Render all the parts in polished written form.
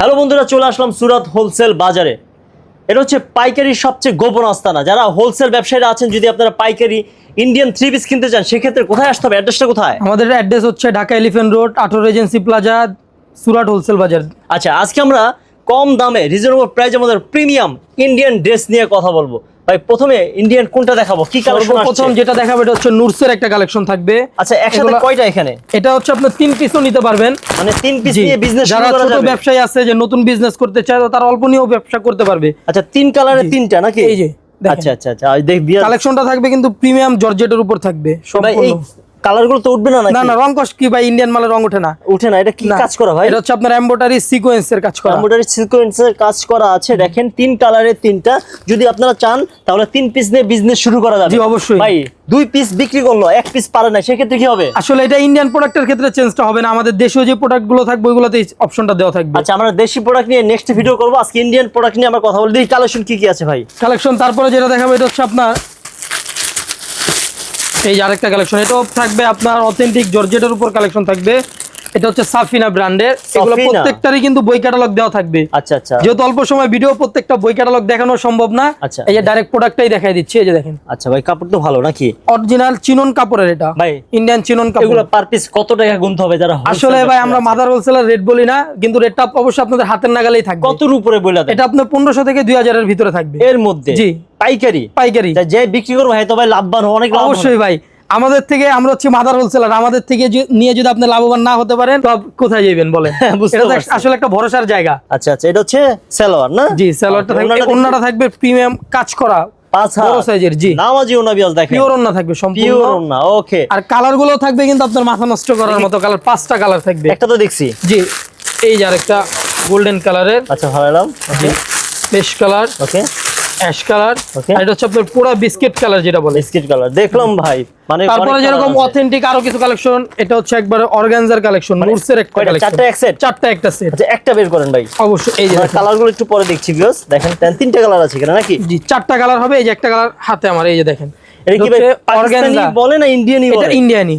Hello বন্ধুরা, চলে আসলাম সুরাত wholesale বাজারে। এটা হচ্ছে পাইকারির সবচেয়ে গোপন আস্তানা। যারা হোলসেল ব্যবসায়ীরা আছেন, যদি আপনারা পাইকারি ইন্ডিয়ান থ্রি পিস কিনতে চান, সেক্ষেত্রে কোথায় আসতে হবে? অ্যাড্রেসটা কোথায়? আমাদের অ্যাড্রেস হচ্ছে Dhaka elephant road, 18 Regency plaza, Surat wholesale বাজার। আচ্ছা, আজকে আমরা কম দামে রিজনেবল প্রাইসের মধ্যে প্রিমিয়াম ইন্ডিয়ান ড্রেস নিয়ে কথা বলবো। ভাই, প্রথমে ইন্ডিয়ান কোনটা দেখাবো? কি কালেকশন আছে? প্রথম যেটা দেখাবো এটা হচ্ছে নুরসের একটা কালেকশন থাকবে। আচ্ছা, একসাথে কয়টা এখানে? এটা হচ্ছে আপনি 3 পিসও নিতে পারবেন, মানে 3 পিস নিয়ে বিজনেস শুরু যারা করা ছোট যাবে। ব্যবসায়ী আছে যে নতুন বিজনেস করতে চায়, তো তারা অল্প নিয়েও ব্যবসা করতে পারবে। আচ্ছা, 3 কালারের 3টা নাকি? এই যে আচ্ছা আচ্ছা আচ্ছা, দেখ কালেকশনটা থাকবে কিন্তু প্রিমিয়াম জর্জেটের উপর থাকবে সম্পূর্ণ। কালারগুলো তো উঠবে না নাকি? না না, রং কষ্ট কি ভাই, ইন্ডিয়ান মালের রং ওঠে না। উঠে না। এটা কি কাজ করা ভাই? এটা হচ্ছে আপনার এমব্রয়ডারি সিকোয়েন্সের কাজ করা। এমব্রয়ডারি সিকোয়েন্সের কাজ করা আছে। দেখেন 3 কালারের 3টা। যদি আপনারা চান তাহলে 3 পিস নিয়ে বিজনেস শুরু করা যাবে। জি অবশ্যই ভাই, 2 পিস বিক্রি করলো, 1 পিস পারে না, সেক্ষেত্রে কি হবে? আসলে এটা ইন্ডিয়ান প্রোডাক্টের ক্ষেত্রে চেঞ্জটা হবে না, আমাদের দেশীয় যে প্রোডাক্টগুলো থাকবে ওইগুলোতে অপশনটা দেওয়া থাকবে। আচ্ছা, আমরা দেশি প্রোডাক্ট নিয়ে নেক্সট ভিডিও করব। আজকে ইন্ডিয়ান প্রোডাক্ট নিয়ে আমরা কথা বলি। দেখি কালেকশন কি কি আছে ভাই। কালেকশন তারপরে যেটা দেখাবো এটা হচ্ছে আপনার এই যে আরেকটা কালেকশন। এটাও থাকবে আপনার অথেন্টিক জর্জেটের উপর কালেকশন থাকবে। এটা হচ্ছে সাফিনা ব্র্যান্ডের। এগুলো প্রত্যেকটারই কিন্তু বই ক্যাটালগ দেওয়া থাকবে। আচ্ছা আচ্ছা, যেহেতু অল্প সময় ভিডিও প্রত্যেকটা বই ক্যাটালগ দেখানো সম্ভব না, আচ্ছা, এই যে ডাইরেক্ট প্রোডাক্টটাই দেখাই দিচ্ছি। এই যে দেখেন। আচ্ছা ভাই, কাপড় তো ভালো নাকি? অরিজিনাল চিনন কাপড়ের এটা ভাই, ইন্ডিয়ান চিনন কাপড়। এগুলো পার পিস কত টাকা গুনতে হবে যারা? আসলে ভাই আমরা মাদার হোলসেলার রেট বলি না, কিন্তু রেটটা অবশ্যই আপনাদের হাতের নাগালেই থাকবে। কতর উপরে বলে দেন? এটা আপনার 1500 থেকে 2000 এর ভিতরে থাকবে এর মধ্যে? জি, পাইকারি। পাইকারি যে বিক্রি করবো ভাই, তো ভাই লাভবান অনেক। অবশ্যই ভাই, আমাদের থেকে আমরা হচ্ছে মাদার হোলসেলার, আমাদের থেকে নিয়ে যদি আপনি লাভবান না হতে পারেন তো কোথায় যাবেন বলেন? এটা আসলে একটা ভরসার জায়গা। আচ্ছা আচ্ছা, এটা হচ্ছে সালোয়ার না? জি, সালোয়ারটা থাকবে, ওন্নাটা থাকবে প্রিমিয়াম কাজ করা, বড় সাইজের। জি, নামাজি ওন্না বিয়াস দেখেন, পিওর ওন্না থাকবে সম্পূর্ণ। পিওর ওন্না। ওকে। আর কালার গুলো থাকবে কিন্তু আপনার মাথা নষ্ট করার মতো কালার, 5টা কালার থাকবে। একটা তো দেখছি। জি, এই যে আরেকটা গোল্ডেন কালারের। আচ্ছা, ভালো। জি, peach colour. Okay. Ash colour. Okay. আর এটা হচ্ছে আপনার পুরো বিস্কিট কালার যেটা বলে। বিস্কিট কালার দেখলাম ভাই। মানে তারপরে যেরকম অথেন্টিক আরো কিছু কালেকশন, এটা হচ্ছে একবারে অর্গানজার কালেকশন, নুরসের একটা কালেকশন। 4টা এক সেট? 4টা একটা সেট। আচ্ছা, একটা বের করেন ভাই। অবশ্যই। এই যে কালারগুলো একটু পরে দেখছি ভিউয়ার্স। দেখেন 3টা কালার আছে এখানে নাকি? জি, 4টা কালার হবে। এই যে একটা কালার হাতে আমার, এই যে দেখেন। এটা কি ভাই পাকিস্তানি বলে না ইন্ডিয়ানি বলে? এটা ইন্ডিয়ানি।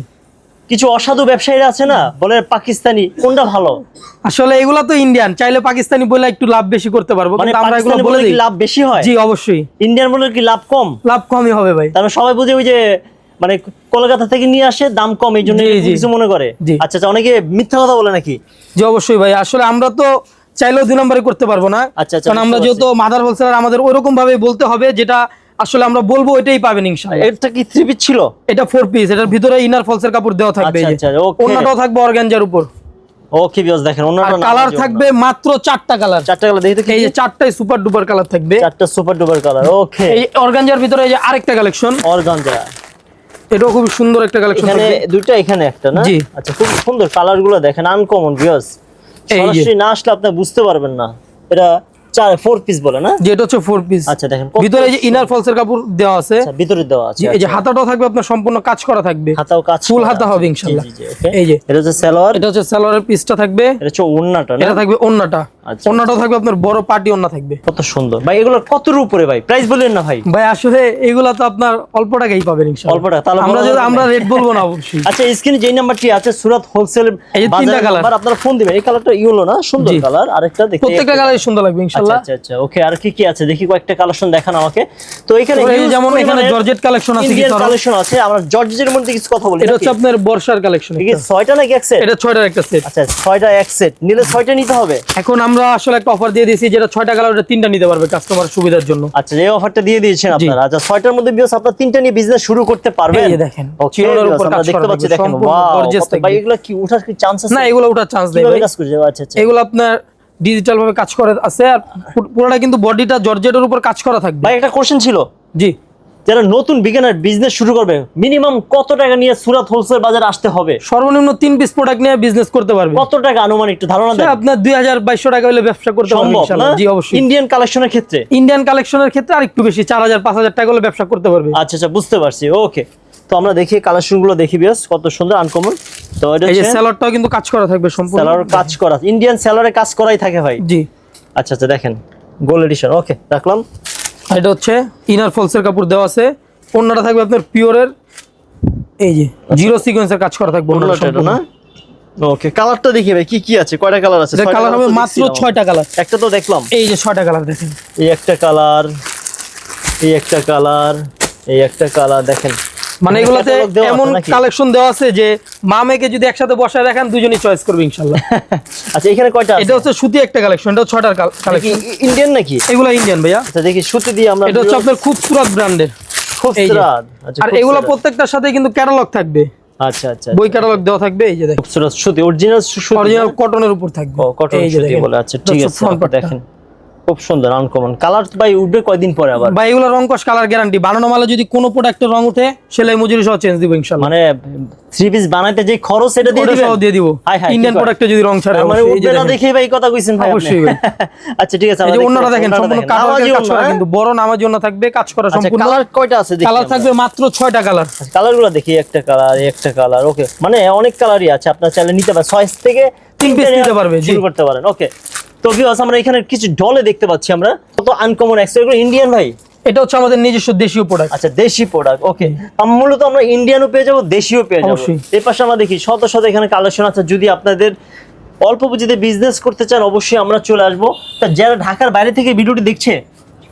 কিছু অসাধু ব্যবসায়ীরা আছে না, বলে পাকিস্তানি। কোনটা ভালো? আসলে এগুলা তো ইন্ডিয়ান, চাইলে পাকিস্তানি বলে একটু লাভ বেশি করতে পারবো, কিন্তু আমরা এগুলো বলে দিই লাভ বেশি হয়। জি অবশ্যই। ইন্ডিয়ান বলে কি লাভ কম? লাভ কমই হবে ভাই। তাহলে সবাই বুঝে ওই যে মানে কলকাতা থেকে নিয়ে আসে, দাম কম, এই জন্য কিছু মনে করে। আচ্ছা আচ্ছা, অনেকে মিথ্যা কথা বলে নাকি? জি অবশ্যই ভাই, আসলে আমরা তো চাইলেও 2 নম্বরে করতে পারবো না। আচ্ছা আচ্ছা, কারণ আমরা যেহেতু মাদার হোলসেলার, আমাদের ওইরকম ভাবে বলতে হবে যেটা আসলে আমরা বলবো ওইটাই পাবেন ইনশাআল্লাহ। এটা কি 3 পিস ছিল? এটা 4 পিস। এটার ভিতরে ইনার ফলসের কাপড় দেওয়া থাকবে। আচ্ছা আচ্ছা, ওকে। ওন্নাটাও থাকবে অর্গানজার উপর। ওকে ভিউয়ার্স, দেখেন ওন্নাটা কালার থাকবে মাত্র 4টা কালার। 4টা কালার দেখি তো। এই যে 4টাই সুপার ডুপার কালার থাকবে। 4টা সুপার ডুপার কালার। ওকে। এই অর্গানজার ভিতরে এই যে আরেকটা কালেকশন, অর্গানজা। এটাও খুব সুন্দর একটা কালেকশন। এখানে দুইটা, এখানে একটা না? জি। আচ্ছা, খুব সুন্দর কালারগুলো দেখেন, আনকমন ভিউয়ার্স। সরাসরি না আসলে আপনি বুঝতে পারবেন না। এটা 4 পিস বলে না? যেটা হচ্ছে 4 পিস। আচ্ছা, দেখেন ভিতরে এই যে ইনার ফলসের কাপড় দেওয়া আছে। আচ্ছা, ভিতরে দেওয়া আছে। এই যে হাতাটাও থাকবে আপনার সম্পূর্ণ কাজ করা থাকবে। হাতাও কাজ ফুল হাতা হবে ইনশাআল্লাহ। জি জি, ওকে। এই যে এটা হচ্ছে সালোয়ার। এটা হচ্ছে সালোয়ারের পিসটা থাকবে। এটা হচ্ছে ওন্নাটা না? এটা থাকবে ওন্নাটা। আচ্ছা, ওন্নাটাও থাকবে আপনার বড় পার্টি ওন্না থাকবে। কত সুন্দর ভাই। এগুলো কতর উপরে ভাই? প্রাইস বলেন না ভাই। ভাই আসলে এগুলা তো আপনার অল্প টাকাই পাবেন ইনশাআল্লাহ। অল্প টাকা? তাহলে আমরা রেট বলবো না অবশ্যই। আচ্ছা, স্ক্রিনে যেই নাম্বারটি আছে সুরাত হোলসেল এই যে 3টা কালার, আপনারা ফোন দিবেন। এই কালারটা ইয়েলো না? সুন্দর কালার। আরেকটা দেখতে প্রত্যেকটা কালারই সুন্দর লাগবে ইনশাআল্লাহ। আচ্ছা আচ্ছা, ওকে। আর কি কি আছে দেখি, কয়েকটা কালেকশন দেখান আমাকে। তো এখানে যেমন এখানে জর্জেট কালেকশন আছে, ইন্ডিয়ান কালেকশন আছে। আমরা জর্জেটের মধ্যে কিছু কথা বলি। এটা হচ্ছে আপনার বর্ষার কালেকশন। কি 6টা নাকি এক সেট? এটা 6টার একটা সেট। আচ্ছা, 6টা এক সেট নিলে 6টা নিতে হবে। এখন আমরা আসলে একটা অফার দিয়ে দিয়েছি, যেটা 6টা কালার, ওটা 3টা নিতে পারবে কাস্টমার সুবিধার জন্য। আচ্ছা, এই অফারটা দিয়ে দিয়েছেন আপনারা। আচ্ছা, 6টার মধ্যে বিয়াস আপনারা 3টা নিয়ে বিজনেস শুরু করতে পারবেন। এই যে দেখেন, চিরনের উপর কাজ দেখতে পাচ্ছি। দেখেন, ওয়াও। ভাই, এগুলো কি ওঠার কি চান্স আছে? না, এগুলো ওঠার চান্স নেই ভাই। কাজ করে যাবে। আচ্ছা আচ্ছা, এগুলো আপনার ডিজিটাল ভাবে কাজ করে আছে, আর পুরোটা কিন্তু বডিটা জর্জেটের উপর কাজ করা থাকবে। ভাই একটা কোশ্চেন ছিল। জি, যারা নতুন বিগিনার বিজনেস শুরু করবে, মিনিমাম কত টাকা নিয়ে সুরাত হোলসেল বাজারে আসতে হবে? সর্বনিম্ন 3 পিস প্রোডাক্ট নিয়ে বিজনেস করতে পারবে। কত টাকা আনুমানিক একটু ধারণা দেন? আপনার 2000-2200 টাকা হলে ব্যবসা করতে পারবে ইনশাআল্লাহ। জি অবশ্যই। ইন্ডিয়ান কালেকশনের ক্ষেত্রে? ইন্ডিয়ান কালেকশনের ক্ষেত্রে আরেকটু বেশি, 4000-5000 টাকা হলে ব্যবসা করতে পারবে। আচ্ছা আচ্ছা, বুঝতে পারছি। ওকে, তো আমরা দেখি কালেকশনগুলো দেখি বিয়াস, কত সুন্দর আনকমন। তো এটা এই যে সেলরটাও কিন্তু কাজ করা থাকবে সম্পূর্ণ। সেলর কাজ করা, ইন্ডিয়ান সেলরে কাজ করাই থাকে ভাই। জি। আচ্ছা আচ্ছা, দেখেন গোল্ড এডিশন। ওকে, রাখলাম। এটা হচ্ছে ইনার ফলসের কাপড় দেওয়া আছে। ওন্নাটা থাকবে আপনার পিওরের, এই যে জিরো সিকোয়েন্সের কাজ করা থাকবে ওন্নাটা না। ওকে, কালারটা দেখি ভাই কি কি আছে, কয়টা কালার আছে? এটা কালার হবে মাত্র 6টা কালার। একটা তো দেখলাম, এই যে 6টা কালার দেখেন। এই একটা কালার, এই একটা কালার, এই একটা কালার দেখেন। মানে এগুলাতে catalog দেওয়া আছে এমন নাকি? কালেকশন দেওয়া আছে যে মা মেয়েকে যদি একসাথে বসায় রাখেন দুজনেই চয়েস করবে ইনশাআল্লাহ। আচ্ছা এখানে কয়টা আছে? এটা হচ্ছে সুতি একটা কালেকশন, এটা 6টার কালেকশন। ইন্ডিয়ান নাকি? এগুলো ইন্ডিয়ান ভাইয়া। আচ্ছা দেখি সুতি দিয়ে আমরা, এটা হচ্ছে আপনার খুবসুরত ব্র্যান্ডের। খুবসুরত। আচ্ছা আর এগুলো প্রত্যেকটার সাথে কিন্তু ক্যাটালগ থাকবে, আচ্ছা আচ্ছা, বই ক্যাটালগ দেওয়া থাকবে। এই যে দেখেন খুবসুরত সুতি, অরিজিনাল সুতি, অরিজিনাল কটনের উপর থাকবে। ও কটন এই যে সুতি দেখেন, বলে। আচ্ছা ঠিক এটা আছে, front part টা। দেখেন খুব সুন্দর আনকমন কালার। ভাই উঠবে কয়দিন পরে আবার? ভাই এগুলো রং কস কালার গ্যারান্টি, বানানো মালে যদি কোনো প্রোডাক্টের রং উঠে সেলাই মজুরি সহ চেঞ্জ দিব ইনশাআল্লাহ। মানে থ্রি পিস বানাইতে যে খরচ সেটা দিয়ে দিবেন? সহ দিয়ে দিব। হাই হাই, ইন্ডিয়ান প্রোডাক্টে যদি রং ছাড়ে মানে অবশ্যই। এই উঠবে যে না দেখেন। দেখেই ভাই কথা কইছেন ভাই আপনি। অবশ্যই ভাই। আচ্ছা ঠিক আছে, এই যে আমরা অন্যরা দেখেন সম্পূর্ণ কাটার কাজ করা, কিন্তু বড় নামার জন্য থাকবে কাজ করা আচ্ছা সম্পূর্ণ। কালার কয়টা আছে দেখি? কালার থাকবে মাত্র 6টা কালার। কালারগুলো দেখি, একটা কালার, একটা কালার। ওকে, মানে অনেক কালারই আছে, আপনার চাইলে নিতে পারেন, 6 থেকে 3 পিস নিতে পারবে, জি। শুরু করতে পারেন। ওকে, তো ভিউয়ার্স আমরা এখানে কিছু ডলে দেখতে পাচ্ছি আমরা, কত আনকমন এক্সেসরি ইন্ডিয়ান ভাই। এটা হচ্ছে আমাদের নিজস্ব দেশীয় প্রোডাক্ট। আচ্ছা দেশি প্রোডাক্ট। ওকে, মূলত আমরা ইন্ডিয়ানও পেয়ে যাবো, দেশিও পেয়ে যাবো। অবশ্যই। এর পাশে আমরা দেখি শত শত এখানে কালেকশন আছে। যদি আপনাদের অল্প পুঁজিতে বিজনেস করতে চান অবশ্যই আমরা চলে আসবো। তা যারা ঢাকার বাইরে থেকে ভিডিওটি দেখছে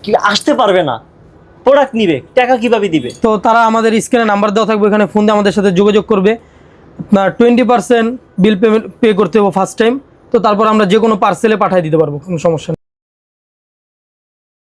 কি আসতে পারবে না, প্রোডাক্ট নিবে, টাকা কিভাবে দিবে? তো তারা আমাদের স্ক্রিনে নাম্বার দেওয়া থাকবে, এখানে ফোন দিয়ে আমাদের সাথে যোগাযোগ করবে। আপনার 20% বিল পেমেন্ট পে করতে হবে ফার্স্ট টাইম। তো তারপর আমরা যে কোনো পার্সেলে পাঠিয়ে দিতে পারবো, কোনো সমস্যা নেই।